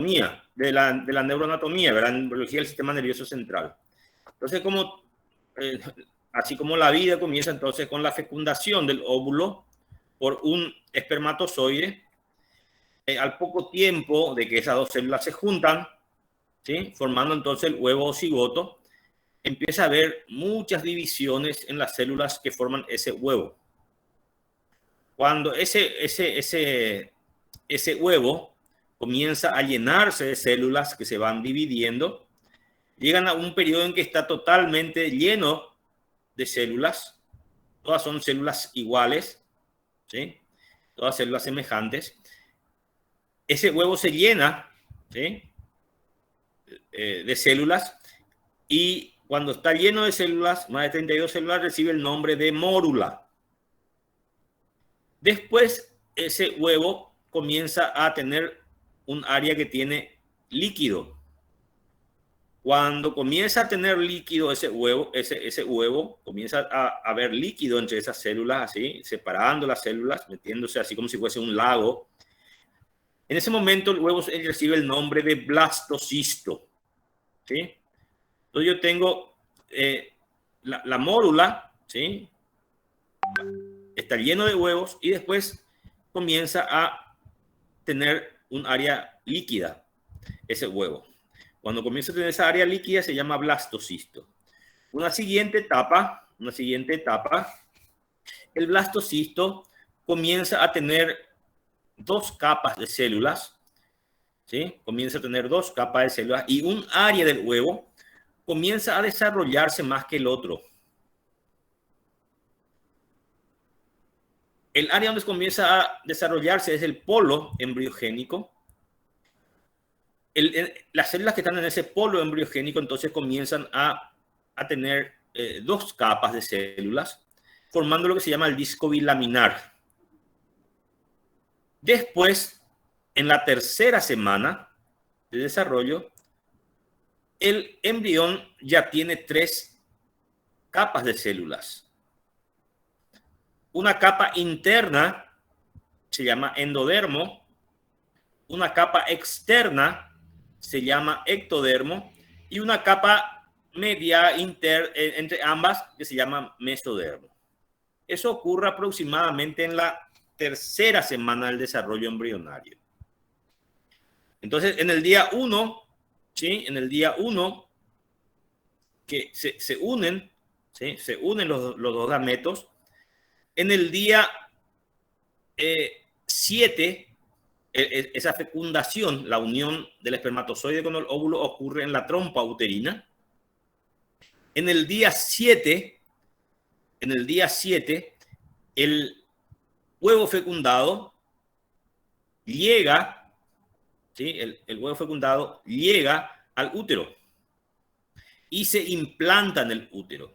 de la neuroanatomía, ¿verdad? En biología del sistema nervioso central. Entonces, así como la vida comienza entonces con la fecundación del óvulo por un espermatozoide, al poco tiempo de que esas dos células se juntan, ¿sí? Formando entonces el huevo o cigoto, empieza a haber muchas divisiones en las células que forman ese huevo. Cuando ese huevo comienza a llenarse de células que se van dividiendo, llegan a un periodo en que está totalmente lleno de células. Todas son células iguales, ¿sí? Todas células semejantes. Ese huevo se llena, ¿sí? De células, y cuando está lleno de células, más de 32 células, recibe el nombre de mórula. Después, ese huevo comienza a tener un área que tiene líquido. Cuando comienza a tener líquido ese huevo comienza a haber líquido entre esas células, así, separando las células, metiéndose así como si fuese un lago. En ese momento el huevo recibe el nombre de blastocisto, ¿sí? Entonces yo tengo la mórula, ¿sí? Está lleno de huevos y después comienza a tener un área líquida ese huevo. Cuando comienza a tener esa área líquida se llama blastocisto. Una siguiente etapa, el blastocisto comienza a tener dos capas de células, ¿sí? Comienza a tener dos capas de células y un área del huevo comienza a desarrollarse más que el otro. El área donde comienza a desarrollarse es el polo embriogénico. Las células que están en ese polo embriogénico entonces comienzan a tener dos capas de células, formando lo que se llama el disco bilaminar. Después, en la tercera semana de desarrollo, el embrión ya tiene tres capas de células. Una capa interna se llama endodermo, una capa externa se llama ectodermo y una capa media entre ambas que se llama mesodermo. Eso ocurre aproximadamente en la tercera semana del desarrollo embrionario. Entonces, en el día 1, ¿sí? En el día 1 que se unen, ¿sí? Se unen los dos gametos. En el día 7, esa fecundación, la unión del espermatozoide con el óvulo ocurre en la trompa uterina. En el día 7, el huevo fecundado llega, ¿sí? El huevo fecundado llega al útero y se implanta en el útero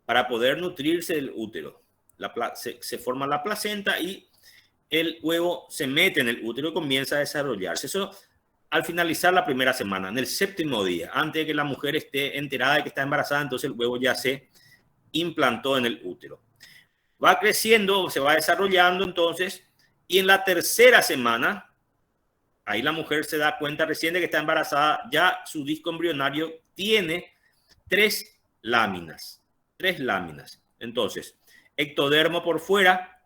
para poder nutrirse del útero. Se forma la placenta y el huevo se mete en el útero y comienza a desarrollarse. Eso al finalizar la primera semana, en el séptimo día, antes de que la mujer esté enterada de que está embarazada, entonces el huevo ya se implantó en el útero. Va creciendo, se va desarrollando entonces, y en la tercera semana, ahí la mujer se da cuenta recién de que está embarazada, ya su disco embrionario tiene tres láminas. Entonces, ectodermo por fuera,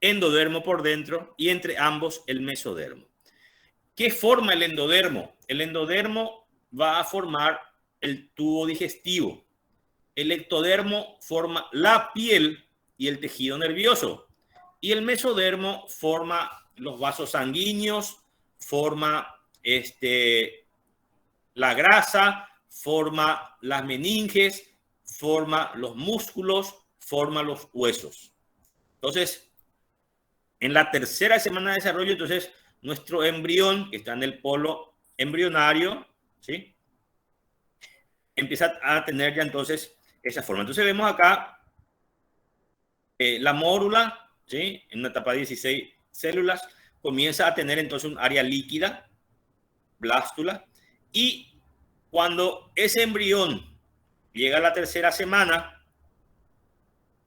endodermo por dentro y entre ambos el mesodermo. ¿Qué forma el endodermo? El endodermo va a formar el tubo digestivo. El ectodermo forma la piel y el tejido nervioso. Y el mesodermo forma los vasos sanguíneos, forma la grasa, forma las meninges, forma los músculos, forma los huesos. Entonces, en la tercera semana de desarrollo, entonces, nuestro embrión, que está en el polo embrionario, ¿sí? Empieza a tener ya entonces esa forma. Entonces vemos acá la mórula, ¿sí? En una etapa de 16 células, comienza a tener entonces un área líquida, blástula, y cuando ese embrión llega a la tercera semana,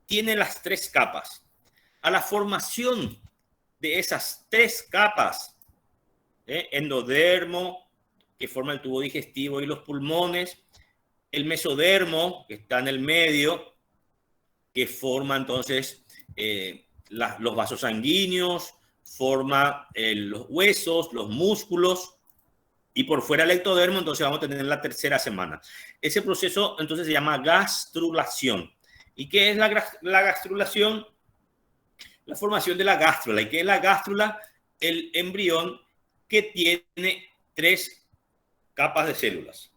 tiene las tres capas. A la formación de esas tres capas endodermo, que forma el tubo digestivo y los pulmones, el mesodermo, que está en el medio, que forma entonces los vasos sanguíneos, forma los huesos, los músculos, y por fuera el ectodermo, entonces vamos a tener la tercera semana. Ese proceso entonces se llama gastrulación. ¿Y qué es la gastrulación? La formación de la gástrula. ¿Y qué es la gástrula? El embrión que tiene 3 capas de células.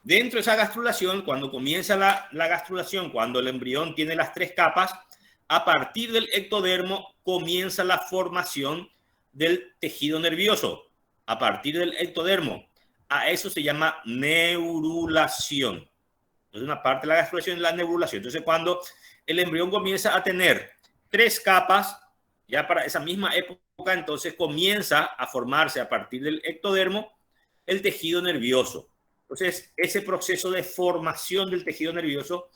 Dentro de esa gastrulación, cuando comienza la gastrulación, cuando el embrión tiene las 3 capas, a partir del ectodermo comienza la formación del tejido nervioso. A partir del ectodermo. A eso se llama neurulación. Entonces, una parte de la gastrulación es la neurulación. Entonces, cuando el embrión comienza a tener 3 capas, ya para esa misma época, entonces comienza a formarse a partir del ectodermo el tejido nervioso. Entonces, ese proceso de formación del tejido nervioso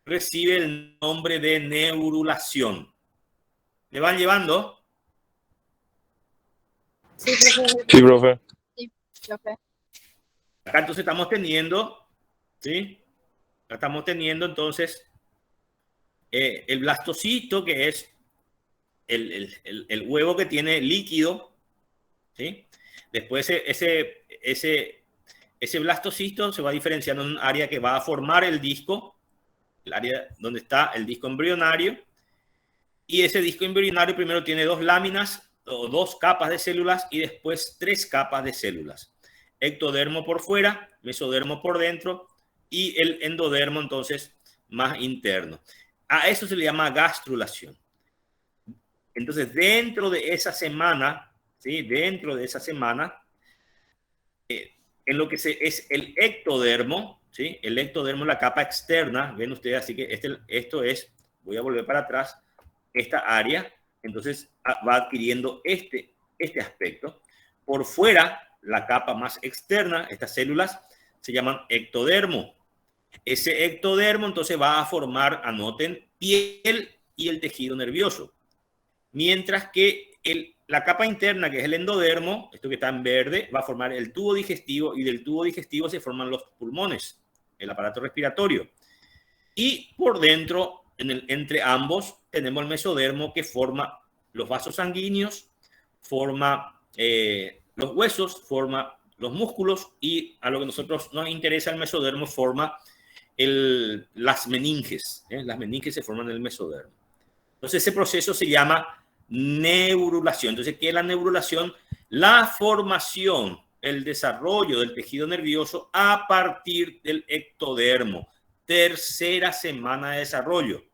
recibe el nombre de neurulación. ¿Me van llevando? Sí, profe. Sí, profe. Sí, profe. Acá entonces estamos teniendo, ¿sí? Acá estamos teniendo entonces el blastocito, que es el huevo que tiene líquido, ¿sí? Después ese blastocito se va diferenciando en un área que va a formar el disco, el área donde está el disco embrionario, y ese disco embrionario primero tiene 2 láminas o 2 capas de células y después 3 capas de células. Ectodermo por fuera, mesodermo por dentro y el endodermo entonces más interno. A eso se le llama gastrulación. Entonces, dentro de esa semana, ¿sí? Dentro de esa semana, en lo que es el ectodermo, ¿sí? El ectodermo es la capa externa, ven ustedes, así que esto es, voy a volver para atrás, esta área, entonces va adquiriendo este aspecto. Por fuera, la capa más externa, estas células se llaman ectodermo. Ese ectodermo entonces va a formar, anoten, piel y el tejido nervioso. Mientras que la capa interna, que es el endodermo, esto que está en verde, va a formar el tubo digestivo y del tubo digestivo se forman los pulmones, el aparato respiratorio. Y por dentro, entre ambos, tenemos el mesodermo que forma los vasos sanguíneos, forma los huesos, forma los músculos y a lo que a nosotros nos interesa el mesodermo forma las meninges. Las meninges se forman en el mesodermo. Entonces ese proceso se llama neurulación. Entonces, ¿qué es la neurulación? La formación, el desarrollo del tejido nervioso a partir del ectodermo. Tercera semana de desarrollo.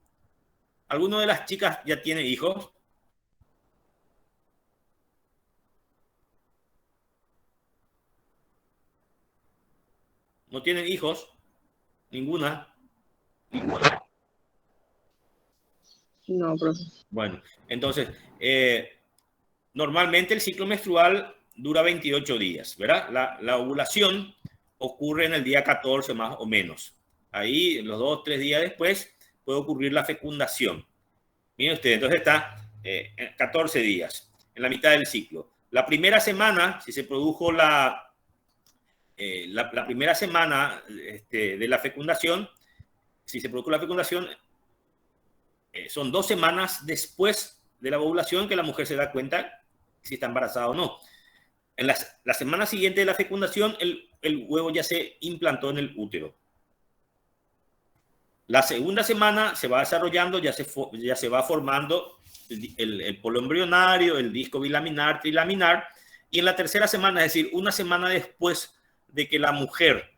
¿Alguno de las chicas ya tiene hijos? ¿No tienen hijos? ¿Ninguna? ¿Ninguna? No, profe. Bueno, entonces, normalmente el ciclo menstrual dura 28 días, ¿verdad? La ovulación ocurre en el día 14 más o menos. Ahí, los 2 o 3 días después, puede ocurrir la fecundación. Miren ustedes, entonces está 14 días, en la mitad del ciclo. La primera semana, si se produjo la primera semana de la fecundación, si se produjo la fecundación, son 2 semanas después de la ovulación que la mujer se da cuenta si está embarazada o no. En la semana siguiente de la fecundación, el huevo ya se implantó en el útero. La segunda semana se va desarrollando, ya se va formando el polo embrionario, el disco bilaminar, trilaminar, y en la tercera semana, es decir, una semana después de que la mujer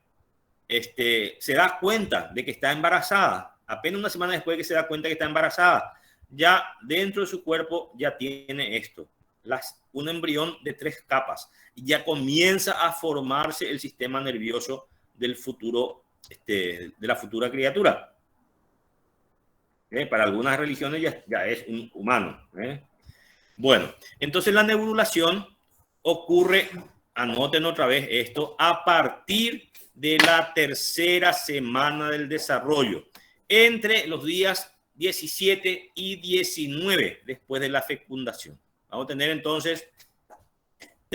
se da cuenta de que está embarazada, apenas una semana después de que se da cuenta que está embarazada, ya dentro de su cuerpo ya tiene esto, un embrión de 3 capas, y ya comienza a formarse el sistema nervioso del futuro, de la futura criatura. Para algunas religiones ya es un humano. Bueno, entonces la neurulación ocurre, anoten otra vez esto, a partir de la tercera semana del desarrollo, entre los días 17 y 19 después de la fecundación. Vamos a tener entonces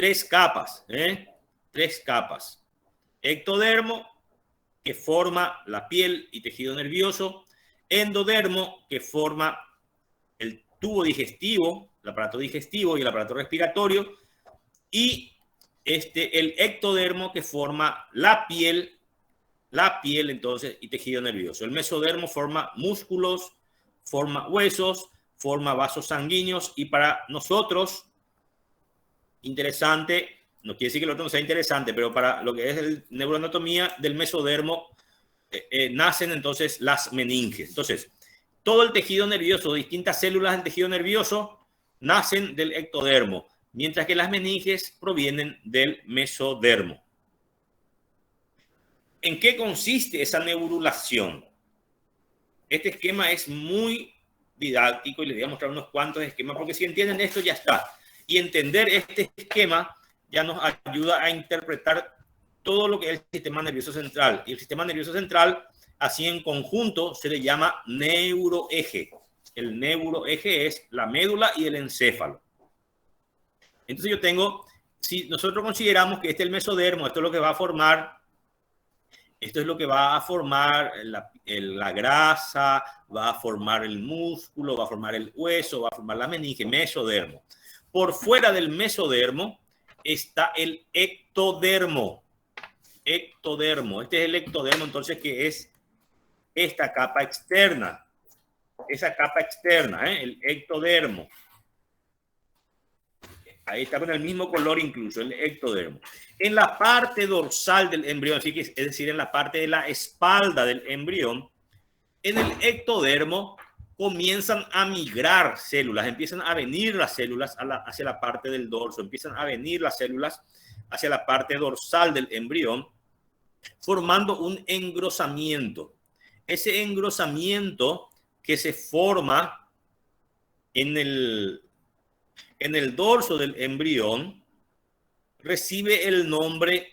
3 capas, ¿eh? 3 capas. Ectodermo, que forma la piel y tejido nervioso. Endodermo, que forma el tubo digestivo, el aparato digestivo y el aparato respiratorio. Y el ectodermo, que forma la piel entonces y tejido nervioso. El mesodermo forma músculos, forma huesos, forma vasos sanguíneos y para nosotros, interesante, no quiere decir que el otro no sea interesante, pero para lo que es el neuroanatomía del mesodermo nacen entonces las meninges. Entonces, todo el tejido nervioso, distintas células del tejido nervioso nacen del ectodermo, mientras que las meninges provienen del mesodermo. ¿En qué consiste esa neurulación? Este esquema es muy didáctico y les voy a mostrar unos cuantos esquemas, porque si entienden esto ya está. Y entender este esquema ya nos ayuda a interpretar todo lo que es el sistema nervioso central. Y el sistema nervioso central, así en conjunto, se le llama neuroeje. El neuroeje es la médula y el encéfalo. Entonces yo tengo, si nosotros consideramos que este es el mesodermo, esto es lo que va a formar, esto es lo que va a formar la grasa, va a formar el músculo, va a formar el hueso, va a formar la meninge, mesodermo. Por fuera del mesodermo está el ectodermo. Ectodermo. Este es el ectodermo, entonces, que es esta capa externa. Esa capa externa, el ectodermo. Ahí está con el mismo color incluso, el ectodermo. En la parte dorsal del embrión, es decir, en la parte de la espalda del embrión, en el ectodermo comienzan a migrar células, empiezan a venir las células hacia la parte del dorso, empiezan a venir las células hacia la parte dorsal del embrión, formando un engrosamiento. Ese engrosamiento que se forma en el dorso del embrión recibe el nombre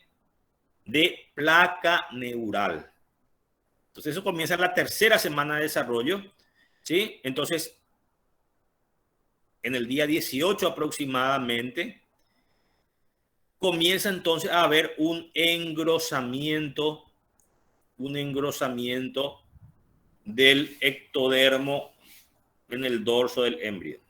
de placa neural. Entonces eso comienza en la tercera semana de desarrollo, ¿sí? Entonces, en el día 18 aproximadamente, comienza entonces a haber un engrosamiento del ectodermo en el dorso del embrión.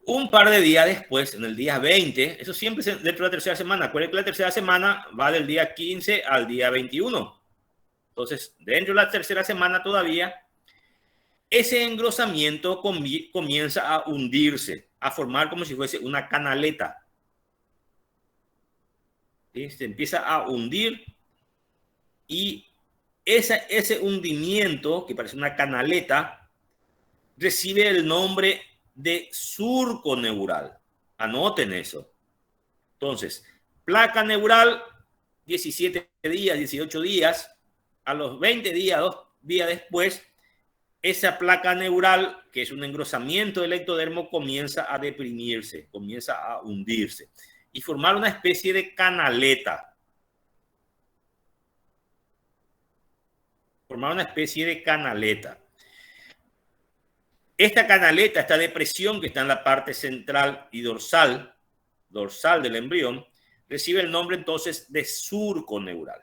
Un par de días después, en el día 20, eso siempre es dentro de la tercera semana. Acuérdense que la tercera semana va del día 15 al día 21. Entonces, dentro de la tercera semana todavía, ese engrosamiento comienza a hundirse, a formar como si fuese una canaleta. ¿Sí? Se empieza a hundir y ese hundimiento, que parece una canaleta, recibe el nombre de surco neural. Anoten eso. Entonces, placa neural, 17 días, 18 días. A los 20 días, 2 días después, esa placa neural, que es un engrosamiento del ectodermo, comienza a deprimirse, comienza a hundirse y formar una especie de canaleta. Formar una especie de canaleta. Esta canaleta, esta depresión que está en la parte central y dorsal del embrión, recibe el nombre entonces de surco neural.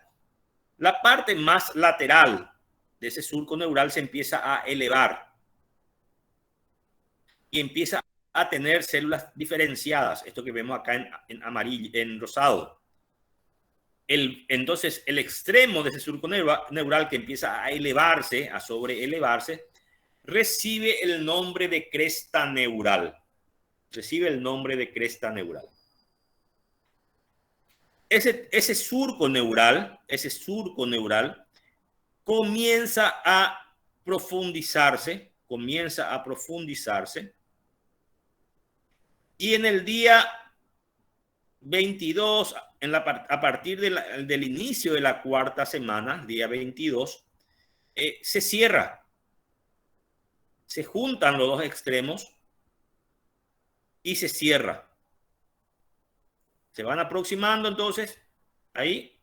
La parte más lateral de ese surco neural se empieza a elevar y empieza a tener células diferenciadas. Esto que vemos acá en amarillo, en rosado. Entonces, el extremo de ese surco neural que empieza a elevarse, a sobreelevarse, recibe el nombre de cresta neural. Recibe el nombre de cresta neural. Ese surco neural comienza a profundizarse, y en el día 22, a partir del inicio de la cuarta semana, día 22, se cierra. Se juntan los dos extremos y se cierra. Se van aproximando entonces, ahí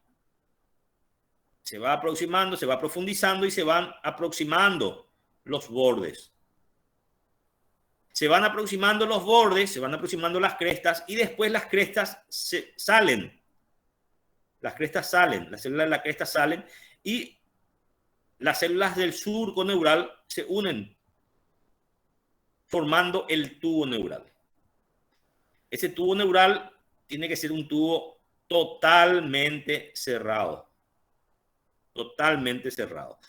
se va aproximando, se va profundizando y se van aproximando los bordes. se van aproximando los bordes, se van aproximando las crestas y después las crestas salen. Las crestas salen, las células de la cresta salen y las células del surco neural se unen formando el tubo neural. Ese tubo neural tiene que ser un tubo totalmente cerrado. Totalmente cerrado.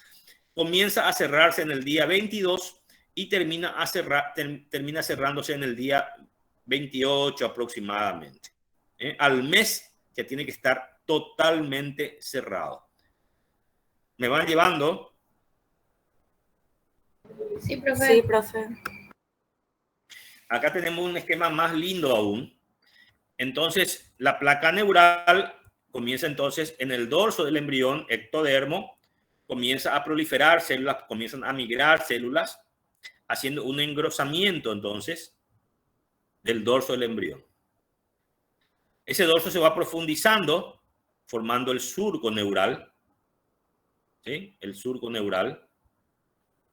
Comienza a cerrarse en el día 22 y termina cerrándose en el día 28 aproximadamente. Al mes ya tiene que estar totalmente cerrado. ¿Me van llevando? Sí, profe. Sí, profe. Acá tenemos un esquema más lindo aún. Entonces, la placa neural comienza entonces en el dorso del embrión, ectodermo, comienza a proliferar células, comienzan a migrar células, haciendo un engrosamiento entonces del dorso del embrión. Ese dorso se va profundizando, formando el surco neural. ¿Sí? El surco neural.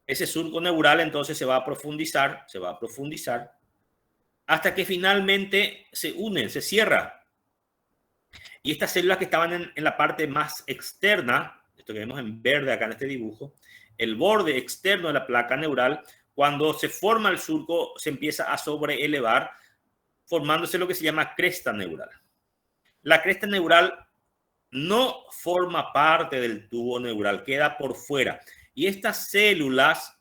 Ese surco neural entonces se va a profundizar, hasta que finalmente se unen, se cierra. Y estas células que estaban en la parte más externa, esto que vemos en verde acá en este dibujo, el borde externo de la placa neural, cuando se forma el surco, se empieza a sobreelevar, formándose lo que se llama cresta neural. La cresta neural no forma parte del tubo neural, queda por fuera. Y estas células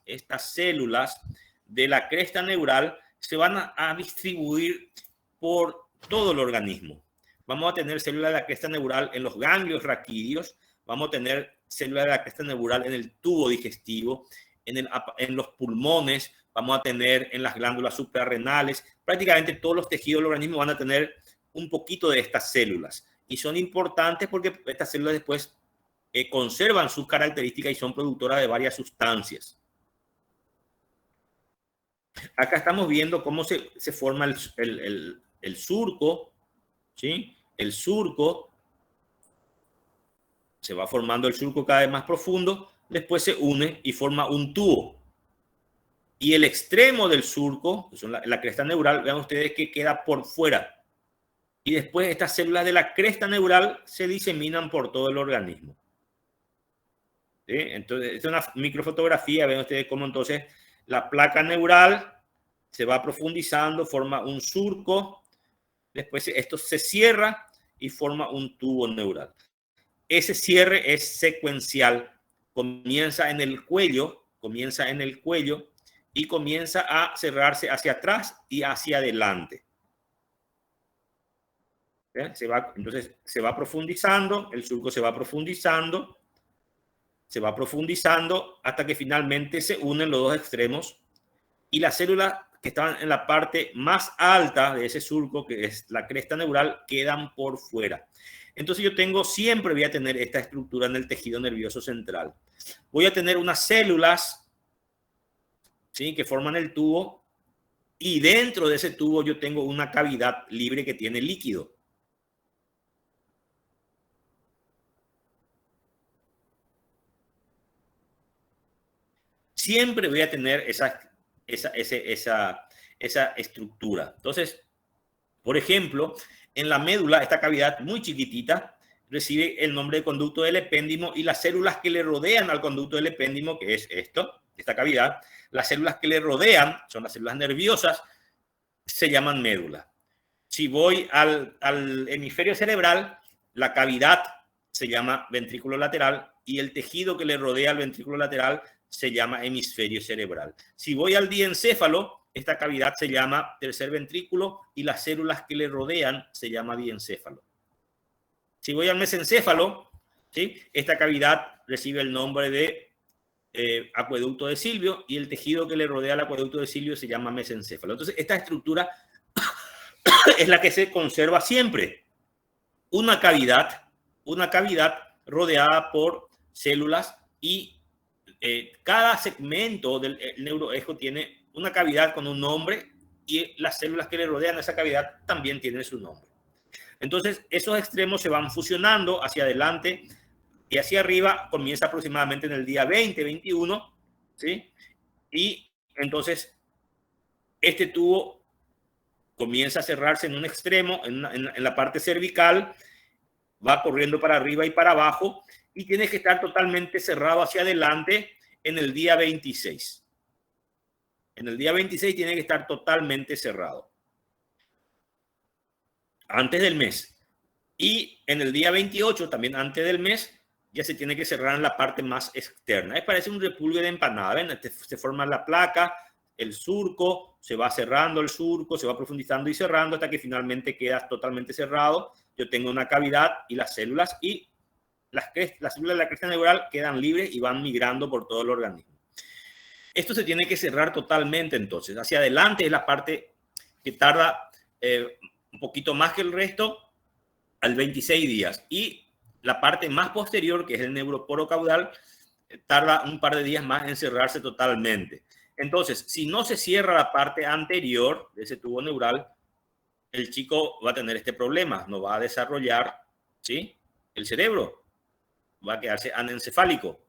de la cresta neural se van a distribuir por todo el organismo. Vamos a tener células de la cresta neural en los ganglios raquídeos, vamos a tener células de la cresta neural en el tubo digestivo, en los pulmones, vamos a tener en las glándulas suprarrenales. Prácticamente todos los tejidos del organismo van a tener un poquito de estas células. Y son importantes porque estas células después conservan sus características y son productoras de varias sustancias. Acá estamos viendo cómo se forma el surco, ¿sí? El surco, se va formando el surco cada vez más profundo, después se une y forma un tubo. Y el extremo del surco, que son la cresta neural, vean ustedes que queda por fuera. Y después estas células de la cresta neural se diseminan por todo el organismo. ¿Sí? Entonces, esta es una microfotografía. Ven ustedes cómo entonces la placa neural se va profundizando, forma un surco. Después esto se cierra y forma un tubo neural. Ese cierre es secuencial. Comienza en el cuello y comienza a cerrarse hacia atrás y hacia adelante. Entonces se va profundizando, el surco se va profundizando hasta que finalmente se unen los dos extremos y las células que estaban en la parte más alta de ese surco, que es la cresta neural, quedan por fuera. Entonces siempre voy a tener esta estructura en el tejido nervioso central. Voy a tener unas células, ¿sí?, que forman el tubo, y dentro de ese tubo yo tengo una cavidad libre que tiene líquido. Siempre voy a tener esa estructura. Entonces, por ejemplo, en la médula, esta cavidad muy chiquitita recibe el nombre de conducto del epéndimo, y las células que le rodean al conducto del epéndimo, que es esta cavidad, las células que le rodean, son las células nerviosas, se llaman médula. Si voy al hemisferio cerebral, la cavidad se llama ventrículo lateral y el tejido que le rodea al ventrículo lateral se llama hemisferio cerebral. Si voy al diencéfalo, esta cavidad se llama tercer ventrículo y las células que le rodean se llama diencéfalo. Si voy al mesencéfalo, ¿sí?, esta cavidad recibe el nombre de acueducto de Silvio y el tejido que le rodea al acueducto de Silvio se llama mesencéfalo. Entonces, esta estructura es la que se conserva siempre. Una cavidad rodeada por células y cada segmento del neuroeje tiene una cavidad con un nombre y las células que le rodean a esa cavidad también tienen su nombre. Entonces, esos extremos se van fusionando hacia adelante y hacia arriba, comienza aproximadamente en el día 20, 21, ¿sí? Y entonces este tubo comienza a cerrarse en un extremo, en la parte cervical, va corriendo para arriba y para abajo, y tiene que estar totalmente cerrado hacia adelante en el día 26. En el día 26 tiene que estar totalmente cerrado. Antes del mes. Y en el día 28, también antes del mes, ya se tiene que cerrar en la parte más externa. Parece un repulgue de empanada. ¿Ven? Se forma la placa, el surco, se va cerrando el surco, se va profundizando y cerrando hasta que finalmente queda totalmente cerrado. Yo tengo una cavidad y las células y las células de la cresta neural quedan libres y van migrando por todo el organismo. Esto se tiene que cerrar totalmente entonces. Hacia adelante es la parte que tarda un poquito más que el resto, al 26 días. Y la parte más posterior, que es el neuroporo caudal, tarda un par de días más en cerrarse totalmente. Entonces, si no se cierra la parte anterior de ese tubo neural, el chico va a tener este problema, no va a desarrollar, ¿sí?, el cerebro, va a quedarse anencefálico.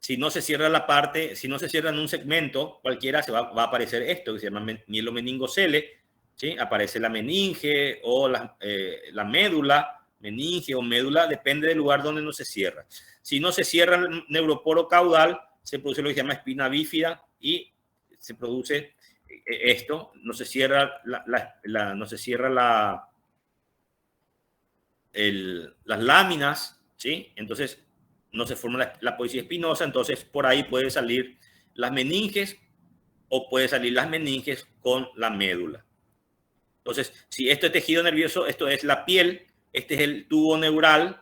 Si no se cierra la parte, si no se cierra en un segmento cualquiera, va a aparecer esto que se llama mielomeningocele, ¿sí? Aparece la meninge o la médula, meninge o médula, depende del lugar donde no se cierra. Si no se cierra el neuroporo caudal, se produce lo que se llama espina bífida y se produce esto, no se cierra no se cierra las láminas, ¿sí? Entonces no se forma la poesía espinosa, entonces por ahí puede salir las meninges o puede salir las meninges con la médula. Entonces, si esto es tejido nervioso, esto es la piel, este es el tubo neural,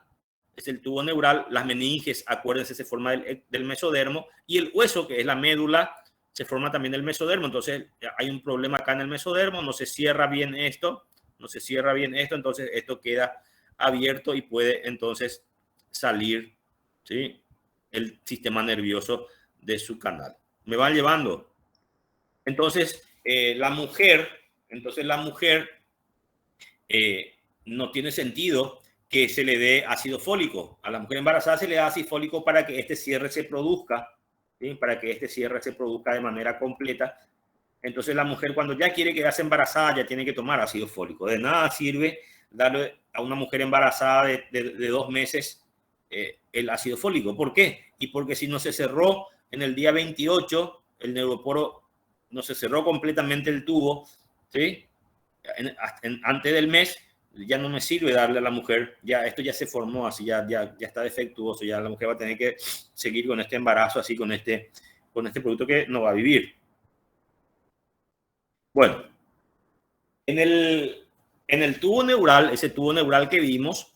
las meninges, acuérdense, se forma del mesodermo, y el hueso, que es la médula, se forma también del mesodermo. Entonces, hay un problema acá en el mesodermo, no se cierra bien esto, entonces esto queda abierto y puede entonces salir, ¿sí?, el sistema nervioso de su canal. ¿Me van llevando? Entonces, la mujer no tiene sentido que se le dé ácido fólico. A la mujer embarazada se le da ácido fólico para que este cierre se produzca, ¿sí?, para que este cierre se produzca de manera completa. Entonces, la mujer cuando ya quiere quedarse embarazada ya tiene que tomar ácido fólico. De nada sirve darle a una mujer embarazada de 2 meses el ácido fólico. ¿Por qué? Y porque si no se cerró en el día 28, el neuroporo no se cerró completamente el tubo, ¿sí?, antes del mes, ya no me sirve darle a la mujer, ya esto ya se formó así, ya está defectuoso, ya la mujer va a tener que seguir con este embarazo así, con este producto que no va a vivir. Bueno, en el tubo neural, ese tubo neural que vimos,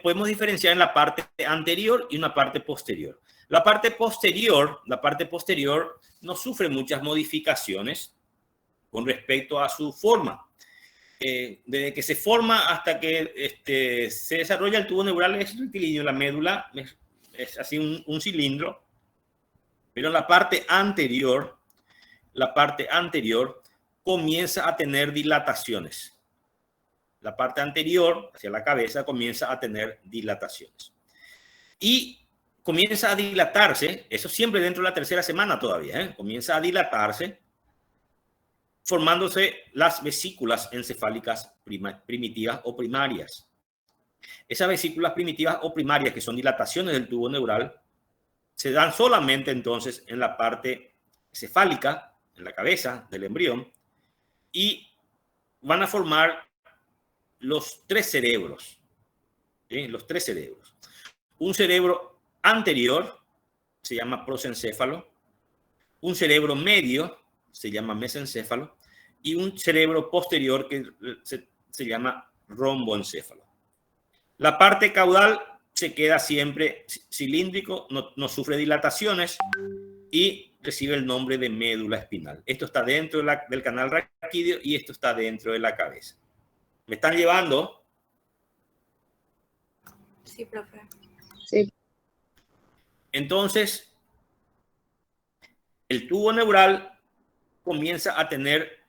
podemos diferenciar en la parte anterior y una parte posterior. La parte posterior no sufre muchas modificaciones con respecto a su forma. Desde que se forma hasta que se desarrolla el tubo neural es rectilíneo, la médula es así un cilindro, pero la parte anterior comienza a tener dilataciones. La parte anterior, hacia la cabeza, comienza a tener dilataciones. Y comienza a dilatarse, eso siempre dentro de la 3ª semana todavía, comienza a dilatarse, formándose las vesículas encefálicas primitivas o primarias. Esas vesículas primitivas o primarias, que son dilataciones del tubo neural, se dan solamente entonces en la parte cefálica, en la cabeza del embrión, y van a formar los 3 cerebros. ¿Sí? Los 3 cerebros. Un cerebro anterior se llama prosencéfalo, un cerebro medio se llama mesencéfalo y un cerebro posterior que se llama romboencéfalo. La parte caudal se queda siempre cilíndrico, no sufre dilataciones y recibe el nombre de médula espinal. Esto está dentro del canal raquídeo y esto está dentro de la cabeza. ¿Me están llevando? Sí, profe. Sí. Entonces, el tubo neural comienza a tener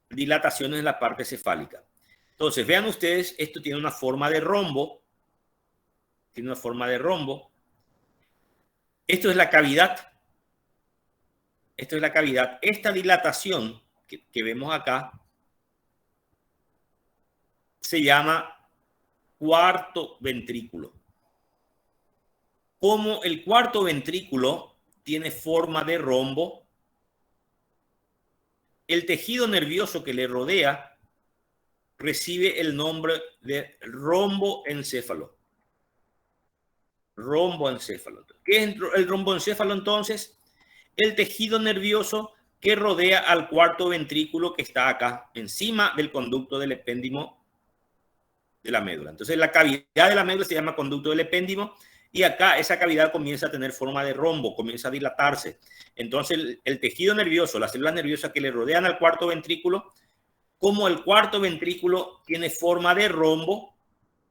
dilataciones en la parte cefálica. Entonces, vean ustedes, esto tiene una forma de rombo. Esto es la cavidad. Esto es la cavidad. Esta dilatación que vemos acá se llama cuarto ventrículo. Como el cuarto ventrículo tiene forma de rombo, el tejido nervioso que le rodea recibe el nombre de romboencéfalo. Romboencéfalo. ¿Qué es el romboencéfalo entonces? El tejido nervioso que rodea al cuarto ventrículo que está acá, encima del conducto del epéndimo de la médula. Entonces la cavidad de la médula se llama conducto del epéndimo y acá esa cavidad comienza a tener forma de rombo, comienza a dilatarse. Entonces el tejido nervioso, las células nerviosas que le rodean al cuarto ventrículo, como el cuarto ventrículo tiene forma de rombo,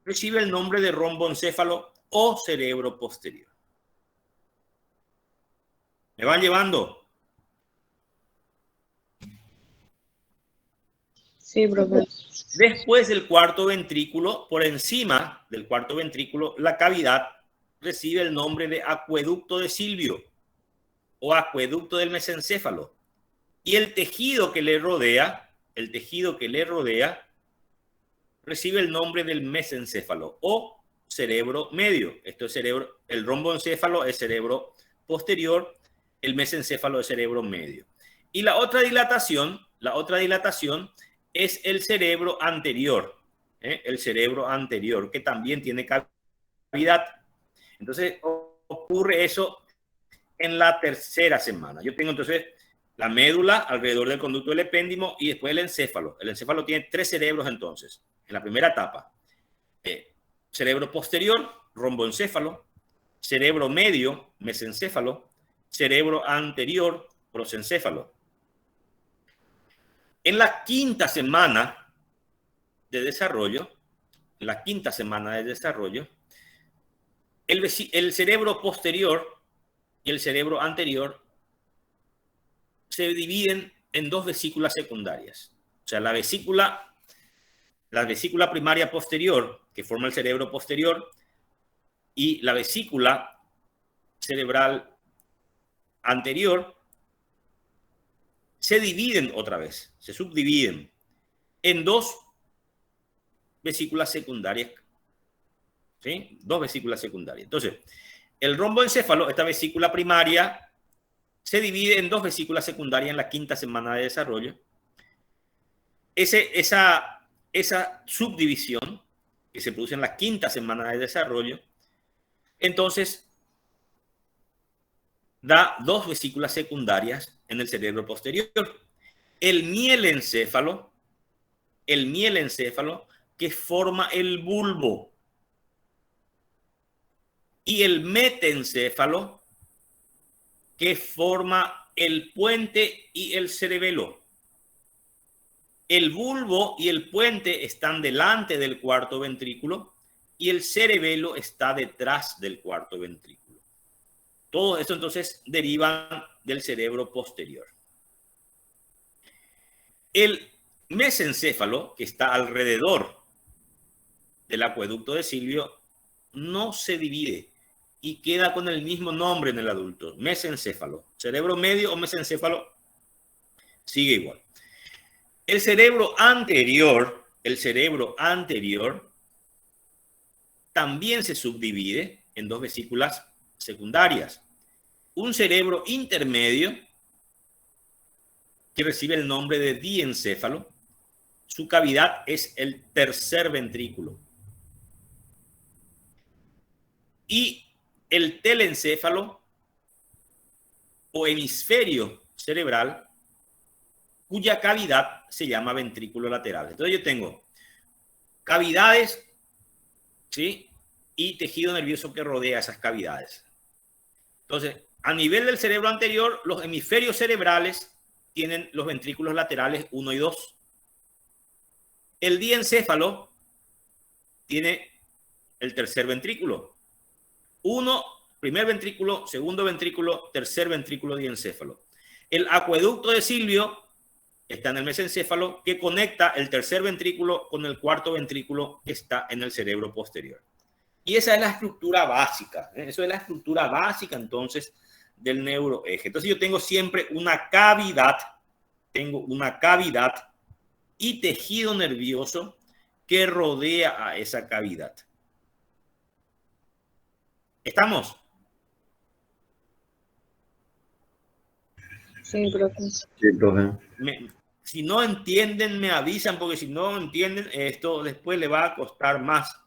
recibe el nombre de romboencéfalo o cerebro posterior. ¿Me van llevando? Sí, profe. Después del cuarto ventrículo, por encima del cuarto ventrículo, la cavidad recibe el nombre de acueducto de Silvio o acueducto del mesencéfalo. Y el tejido que le rodea, recibe el nombre del mesencéfalo o cerebro medio. Esto es cerebro, el romboencéfalo es cerebro posterior, el mesencéfalo es cerebro medio. Y la otra dilatación es el cerebro anterior, el cerebro anterior, que también tiene cavidad. Entonces ocurre eso en la tercera semana. Yo tengo entonces la médula alrededor del conducto del epéndimo y después el encéfalo. El encéfalo tiene 3 cerebros entonces, en la primera etapa. Cerebro posterior, romboencéfalo, cerebro medio, mesencéfalo, cerebro anterior, prosencéfalo. En la quinta semana de desarrollo, el cerebro posterior y el cerebro anterior se dividen en 2 vesículas secundarias. O sea, la vesícula primaria posterior, que forma el cerebro posterior, y la vesícula cerebral anterior, se dividen otra vez, se subdividen en 2 vesículas secundarias. ¿Sí? 2 vesículas secundarias. Entonces, el romboencéfalo, esta vesícula primaria, se divide en 2 vesículas secundarias en la quinta semana de desarrollo. Esa subdivisión que se produce en la quinta semana de desarrollo, entonces da 2 vesículas secundarias en el cerebro posterior. El mielencéfalo que forma el bulbo, y el metencéfalo que forma el puente y el cerebelo. El bulbo y el puente están delante del cuarto ventrículo y el cerebelo está detrás del cuarto ventrículo. Todo esto entonces deriva del cerebro posterior. El mesencéfalo, que está alrededor del acueducto de Silvio, no se divide y queda con el mismo nombre en el adulto, mesencéfalo. Cerebro medio o mesencéfalo sigue igual. El cerebro anterior también se subdivide en 2 vesículas secundarias. Un cerebro intermedio que recibe el nombre de diencéfalo. Su cavidad es el tercer ventrículo. Y el telencéfalo o hemisferio cerebral, cuya cavidad se llama ventrículo lateral. Entonces yo tengo cavidades, ¿sí? Y tejido nervioso que rodea esas cavidades. Entonces, a nivel del cerebro anterior, los hemisferios cerebrales tienen los ventrículos laterales 1 y 2. El diencéfalo tiene el tercer ventrículo. 1, primer ventrículo, segundo ventrículo, tercer ventrículo diencéfalo. El acueducto de Silvio está en el mesencéfalo, que conecta el tercer ventrículo con el cuarto ventrículo que está en el cerebro posterior. Y esa es la estructura básica. Eso es la estructura básica, entonces, del neuroeje. Entonces yo tengo siempre una cavidad, y tejido nervioso que rodea a esa cavidad. ¿Estamos? Sí, profe. Sí, profe. Si no entienden, me avisan, porque si no entienden, esto después le va a costar más.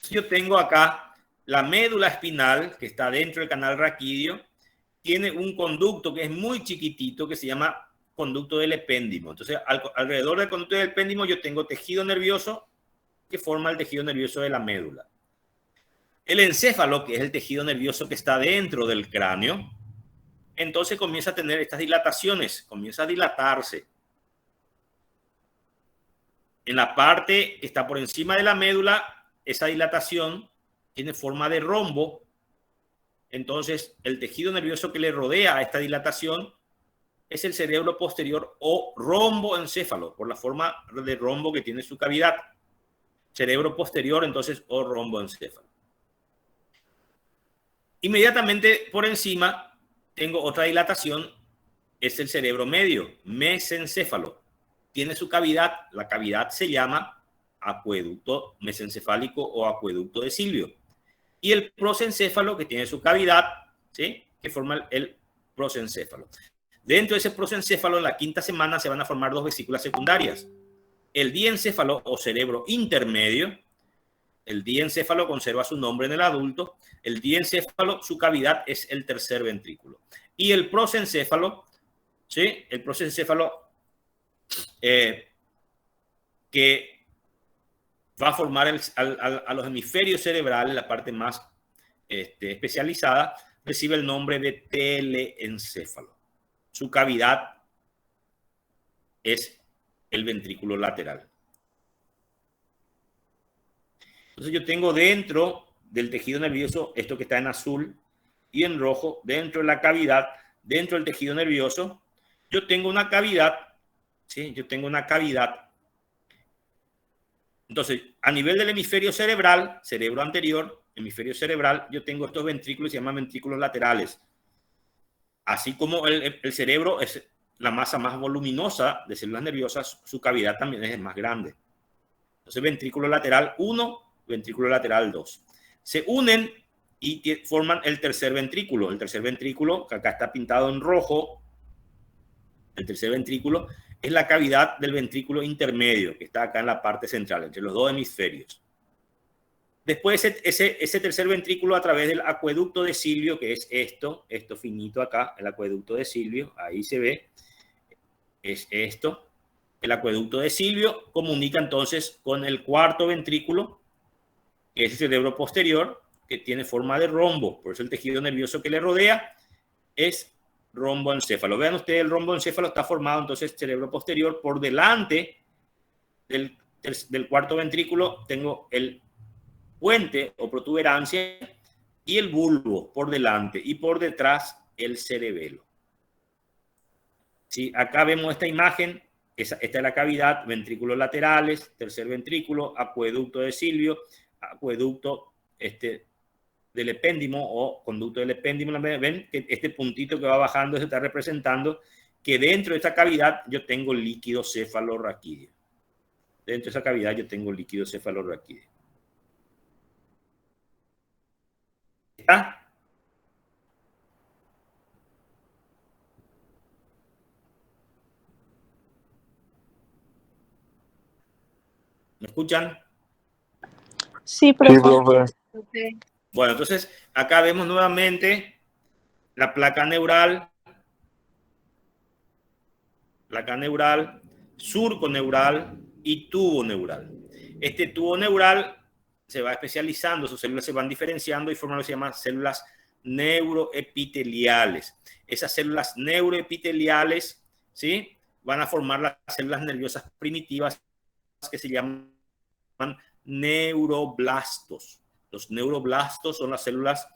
Yo tengo acá la médula espinal, que está dentro del canal raquídeo, tiene un conducto que es muy chiquitito, que se llama conducto del epéndimo. Entonces, alrededor del conducto del epéndimo yo tengo tejido nervioso que forma el tejido nervioso de la médula. El encéfalo, que es el tejido nervioso que está dentro del cráneo, entonces comienza a tener estas dilataciones, comienza a dilatarse. En la parte que está por encima de la médula, esa dilatación tiene forma de rombo. Entonces, el tejido nervioso que le rodea a esta dilatación es el cerebro posterior o romboencéfalo, por la forma de rombo que tiene su cavidad. Cerebro posterior, entonces, o romboencéfalo. Inmediatamente por encima tengo otra dilatación, es el cerebro medio, mesencéfalo. Tiene su cavidad, la cavidad se llama acueducto mesencefálico o acueducto de Silvio. Y el prosencéfalo, que tiene su cavidad, ¿sí?, que forma el prosencéfalo. Dentro de ese prosencéfalo, en la quinta semana, se van a formar dos vesículas secundarias. El diencéfalo o cerebro intermedio. El diencéfalo conserva su nombre en el adulto. El diencéfalo, su cavidad es el tercer ventrículo. Y el prosencéfalo, ¿sí?, el prosencéfalo que va a formar a los hemisferios cerebrales, la parte más especializada, recibe el nombre de teleencéfalo. Su cavidad es el ventrículo lateral. Entonces yo tengo dentro del tejido nervioso, esto que está en azul y en rojo, dentro de la cavidad, dentro del tejido nervioso, yo tengo una cavidad, ¿sí? Yo tengo una cavidad. Entonces, a nivel del hemisferio cerebral, cerebro anterior, hemisferio cerebral, yo tengo estos ventrículos, se llaman ventrículos laterales. Así como el cerebro es la masa más voluminosa de células nerviosas, su cavidad también es más grande. Entonces, ventrículo lateral 1, ventrículo lateral 2. Se unen y forman el tercer ventrículo. El tercer ventrículo, que acá está pintado en rojo, el tercer ventrículo es la cavidad del ventrículo intermedio, que está acá en la parte central, entre los dos hemisferios. Después ese tercer ventrículo a través del acueducto de Silvio, que es esto finito acá, el acueducto de Silvio, ahí se ve, es esto. El acueducto de Silvio comunica entonces con el cuarto ventrículo, que es el cerebro posterior, que tiene forma de rombo. Por eso el tejido nervioso que le rodea es romboencéfalo. Vean ustedes, el romboencéfalo está formado entonces cerebro posterior. Por delante del cuarto ventrículo tengo el puente o protuberancia y el bulbo por delante, y por detrás el cerebelo. ¿Sí? Acá vemos esta imagen. Esta es la cavidad, ventrículos laterales, tercer ventrículo, acueducto de Silvio, acueducto del epéndimo o conducto del epéndimo. Ven que este puntito que va bajando se está representando que dentro de esta cavidad yo tengo líquido cefalorraquídeo. Dentro de esa cavidad yo tengo líquido cefalorraquídeo. ¿Está? ¿Me escuchan? Sí, profe. Sí, profe. Okay. Bueno, entonces acá vemos nuevamente la placa neural, surco neural y tubo neural. Este tubo neural se va especializando, sus células se van diferenciando y forman lo que se llama células neuroepiteliales. Esas células neuroepiteliales, ¿sí?, van a formar las células nerviosas primitivas que se llaman neuroblastos. Los neuroblastos son las células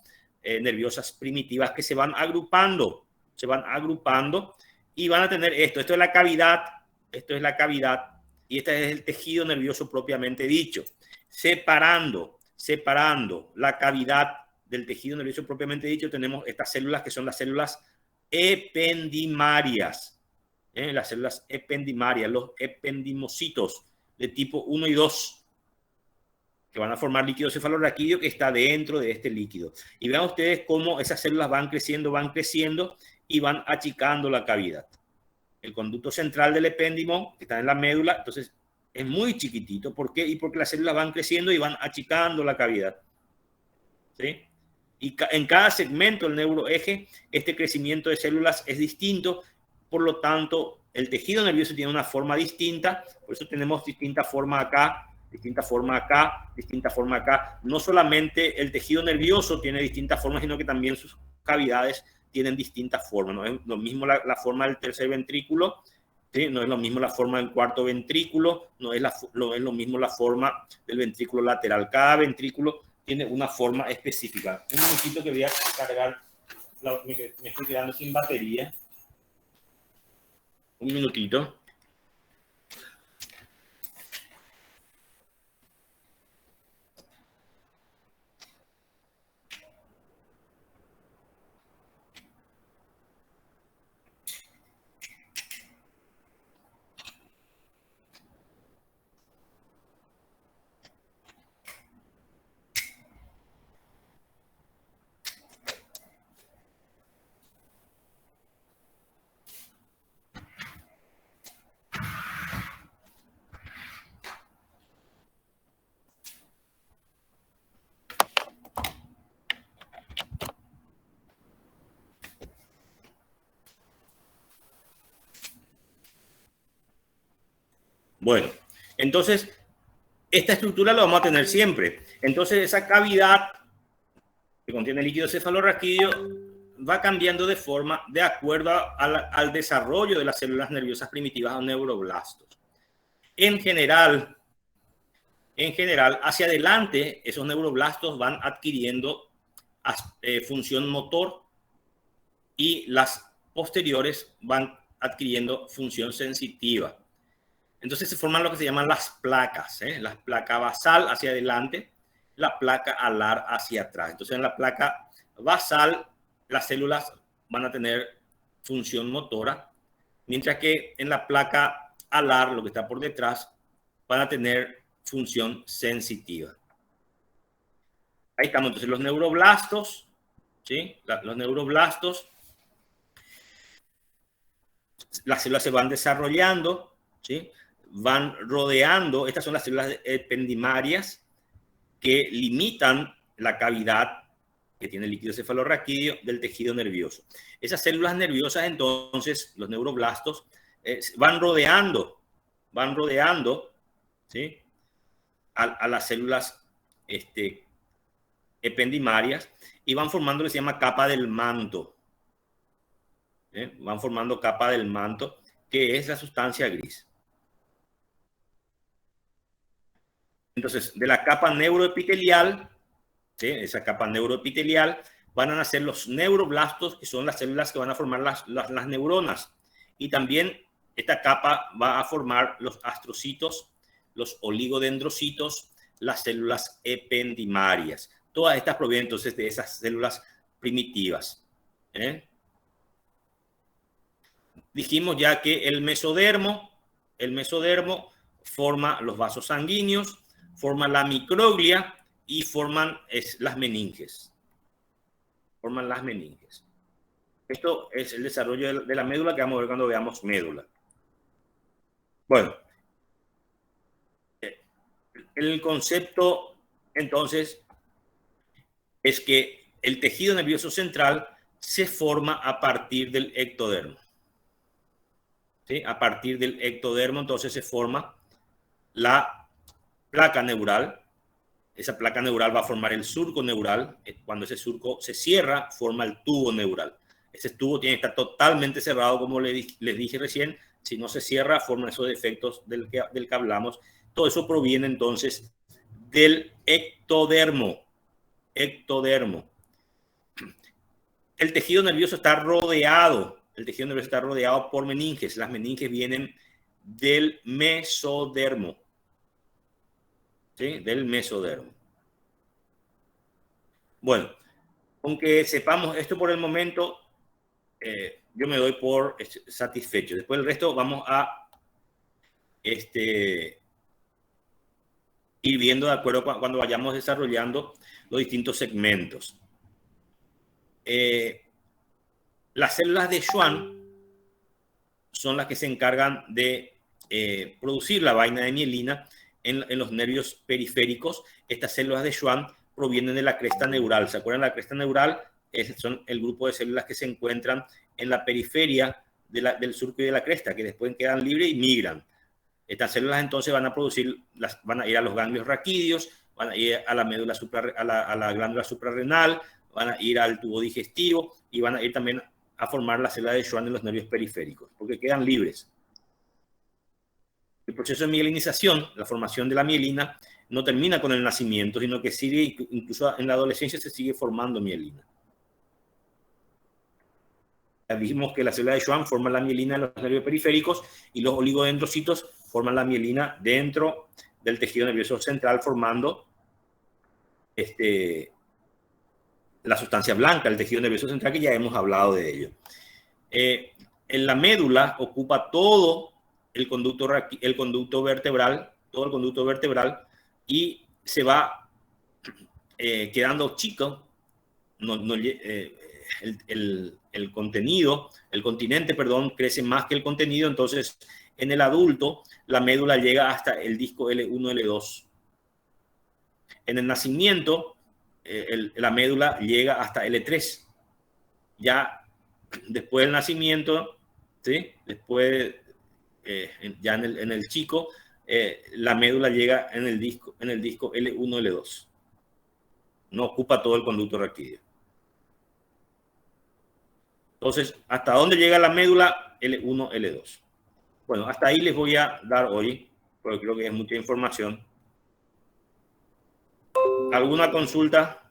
nerviosas primitivas que se van agrupando y van a tener esto es la cavidad, y este es el tejido nervioso propiamente dicho, separando la cavidad del tejido nervioso propiamente dicho, tenemos estas células que son las células ependimarias. Las células ependimarias, los ependimocitos de tipo 1 y 2, que van a formar líquido cefalorraquídeo que está dentro de este líquido. Y vean ustedes cómo esas células van creciendo y van achicando la cavidad. El conducto central del epéndimo, que está en la médula, entonces es muy chiquitito. ¿Por qué? Y porque las células van creciendo y van achicando la cavidad. ¿Sí? Y en cada segmento del neuroeje, este crecimiento de células es distinto. Por lo tanto, el tejido nervioso tiene una forma distinta. Por eso tenemos distinta forma acá, distinta forma acá, distinta forma acá. No solamente el tejido nervioso tiene distintas formas, sino que también sus cavidades tienen distintas formas. No es lo mismo la forma del tercer ventrículo, ¿sí? No es lo mismo la forma del cuarto ventrículo, no es lo mismo la forma del ventrículo lateral. Cada ventrículo tiene una forma específica. Un minutito que voy a cargar, me estoy quedando sin batería. Un minutito. Bueno, entonces, esta estructura la vamos a tener siempre. Entonces, esa cavidad que contiene líquido cefalorraquídeo va cambiando de forma de acuerdo al desarrollo de las células nerviosas primitivas o neuroblastos. En general, hacia adelante, esos neuroblastos van adquiriendo función motor y las posteriores van adquiriendo función sensitiva. Entonces se forman lo que se llaman las placas, la placa basal hacia adelante, la placa alar hacia atrás. Entonces en la placa basal las células van a tener función motora, mientras que en la placa alar, lo que está por detrás, van a tener función sensitiva. Ahí estamos, entonces los neuroblastos, ¿sí? Los neuroblastos, las células se van desarrollando, ¿sí? Van rodeando, estas son las células ependimarias que limitan la cavidad que tiene el líquido cefalorraquídeo del tejido nervioso. Esas células nerviosas, entonces, los neuroblastos, van rodeando, ¿sí? a las células ependimarias y van formando lo que se llama capa del manto. Van formando capa del manto, que es la sustancia gris. Entonces, de la capa neuroepitelial, ¿sí? Esa capa neuroepitelial, van a nacer los neuroblastos, que son las células que van a formar las neuronas. Y también esta capa va a formar los astrocitos, los oligodendrocitos, las células ependimarias. Todas estas provienen entonces de esas células primitivas. Dijimos ya que el mesodermo forma los vasos sanguíneos, forma la microglia y forman las meninges. Forman las meninges. Esto es el desarrollo de la médula que vamos a ver cuando veamos médula. Bueno, el concepto entonces es que el tejido nervioso central se forma a partir del ectodermo. ¿Sí? A partir del ectodermo entonces se forma la placa neural. Esa placa neural va a formar el surco neural. Cuando ese surco se cierra, forma el tubo neural. Ese tubo tiene que estar totalmente cerrado, como les dije recién. Si no se cierra, forma esos defectos del que hablamos. Todo eso proviene entonces del ectodermo. Ectodermo. El tejido nervioso está rodeado. El tejido nervioso está rodeado por meninges. Las meninges vienen del mesodermo. ¿Sí? Del mesodermo. Bueno, Aunque sepamos esto por el momento, yo me doy por satisfecho. Después el resto vamos a ir viendo de acuerdo cuando vayamos desarrollando los distintos segmentos. Las células de Schwann son las que se encargan de producir la vaina de mielina en los nervios periféricos. Estas células de Schwann provienen de la cresta neural. ¿Se acuerdan? La cresta neural son el grupo de células que se encuentran en la periferia del surco y de la cresta, que después quedan libres y migran. Estas células entonces van a ir a los ganglios raquídeos, van a ir a la médula a la glándula suprarrenal, van a ir al tubo digestivo y van a ir también a formar la célula de Schwann en los nervios periféricos, porque quedan libres. El proceso de mielinización, la formación de la mielina, no termina con el nacimiento, sino que sigue, incluso en la adolescencia se sigue formando mielina. Ya dijimos que la célula de Schwann forma la mielina en los nervios periféricos y los oligodendrocitos forman la mielina dentro del tejido nervioso central, formando la sustancia blanca, el tejido nervioso central, que ya hemos hablado de ello. En la médula ocupa todo el conducto vertebral, y se va quedando chico. El continente, crece más que el contenido. Entonces, en el adulto, la médula llega hasta el disco L1, L2. En el nacimiento, la médula llega hasta L3. Ya después del nacimiento, ¿sí? Después, ya en el chico, la médula llega en el disco L1, L2. No ocupa todo el conducto raquídeo. Entonces, ¿hasta dónde llega la médula? L1, L2. Bueno, hasta ahí les voy a dar hoy, porque creo que es mucha información. ¿Alguna consulta?